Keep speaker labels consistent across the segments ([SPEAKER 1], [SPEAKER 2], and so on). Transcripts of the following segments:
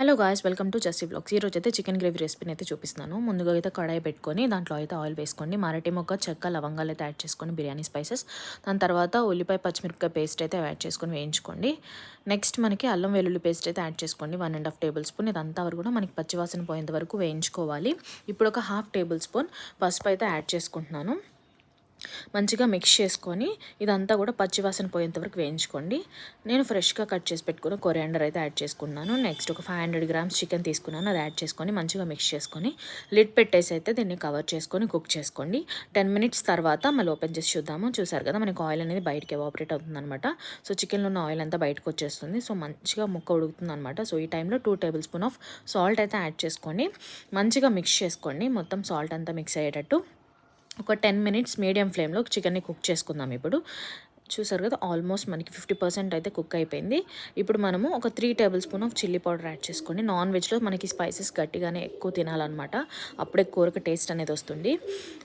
[SPEAKER 1] Hello guys, welcome to జస్టీ blogs. ఈరోజు అయితే చికెన్ గ్రేవీ రెసిపీని అయితే చూపిస్తున్నాను. ముందుగా అయితే కడాయి పెట్టుకొని దాంట్లో అయితే ఆయిల్ వేసుకోండి. మరాఠీ మొగ్గ, చెక్క, లవంగాలు అయితే యాడ్ చేసుకొని బిర్యానీ స్పైసెస్. దాని తర్వాత ఉల్లిపాయ పచ్చిమిరపకాయ పేస్ట్ అయితే యాడ్ చేసుకొని వేయించుకోండి. నెక్స్ట్ మనకి అల్లం వెల్లుల్లి పేస్ట్ అయితే యాడ్ చేసుకోండి, 1.5 టేబుల్ స్పూన్. ఇదంతా వరకు కూడా మనకి పచ్చివాసన పోయేంత వరకు వేయించుకోవాలి. ఇప్పుడు ఒక 1/2 టేబుల్ స్పూన్ పసుపు అయితే యాడ్ చేసుకుంటున్నాను. మంచిగా మిక్స్ చేసుకొని ఇదంతా కూడా పచ్చివాసన పోయేంత వరకు వేయించుకోండి. నేను ఫ్రెష్గా కట్ చేసి పెట్టుకుని కొరియాండర్ అయితే యాడ్ చేసుకున్నాను. నెక్స్ట్ ఒక 500 గ్రామ్స్ చికెన్ తీసుకున్నాను, అది యాడ్ చేసుకొని మంచిగా మిక్స్ చేసుకొని లిడ్ పెట్టేసి అయితే దీన్ని కవర్ చేసుకొని కుక్ చేసుకోండి. 10 మినిట్స్ తర్వాత మళ్ళీ ఓపెన్ చేసి చూద్దాము. చూసారు కదా, మనకి ఆయిల్ అనేది బయటకి ఎవాపరేట్ అవుతుందన్నమాట. సో చికెన్లో ఉన్న ఆయిల్ అంతా బయటకు వచ్చేస్తుంది. సో మంచిగా ముక్క ఉడుకుతుంది అనమాట. సో ఈ టైంలో 2 టేబుల్ స్పూన్ ఆఫ్ సాల్ట్ అయితే యాడ్ చేసుకొని మంచిగా మిక్స్ చేసుకోండి. మొత్తం సాల్ట్ అంతా మిక్స్ అయ్యేటట్టు ఒక 10 మినిట్స్ మీడియం ఫ్లేమ్లో చికెన్ని కుక్ చేసుకుందాం. ఇప్పుడు చూసారు కదా, ఆల్మోస్ట్ మనకి 50% అయితే కుక్ అయిపోయింది. ఇప్పుడు మనము ఒక 3 table spoon of chilli powder add చేసుకోండి. నాన్ వెజ్లో మనకి స్పైసెస్ గట్టిగానే ఎక్కువ తినాలన్నమాట, అప్పుడే కూరకు టేస్ట్ అనేది వస్తుంది.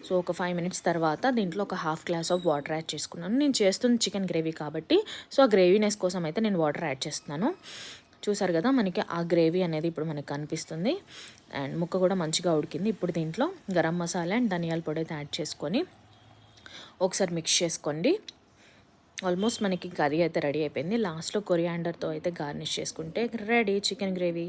[SPEAKER 1] సో ఒక 5 మినిట్స్ తర్వాత దీంట్లో ఒక 1/2 గ్లాస్ ఆఫ్ వాటర్ యాడ్ చేసుకున్నాను. నేను చేస్తుంది చికెన్ గ్రేవీ కాబట్టి సో ఆ గ్రేవీనెస్ కోసం అయితే నేను వాటర్ యాడ్ చేస్తున్నాను. చూసారు కదా, మనకి ఆ గ్రేవీ అనేది ఇప్పుడు మనకి కనిపిస్తుంది. అండ్ ముక్క కూడా మంచిగా ఉడికింది. ఇప్పుడు దీంట్లో గరం మసాలా అండ్ ధనియాల పొడి అయితే యాడ్ చేసుకొని ఒకసారి మిక్స్ చేసుకోండి. ఆల్మోస్ట్ మనకి కర్రీ అయితే రెడీ అయిపోయింది. లాస్ట్లో కొరియాండర్తో అయితే గార్నిష్ చేసుకుంటే రెడీ చికెన్ గ్రేవీ.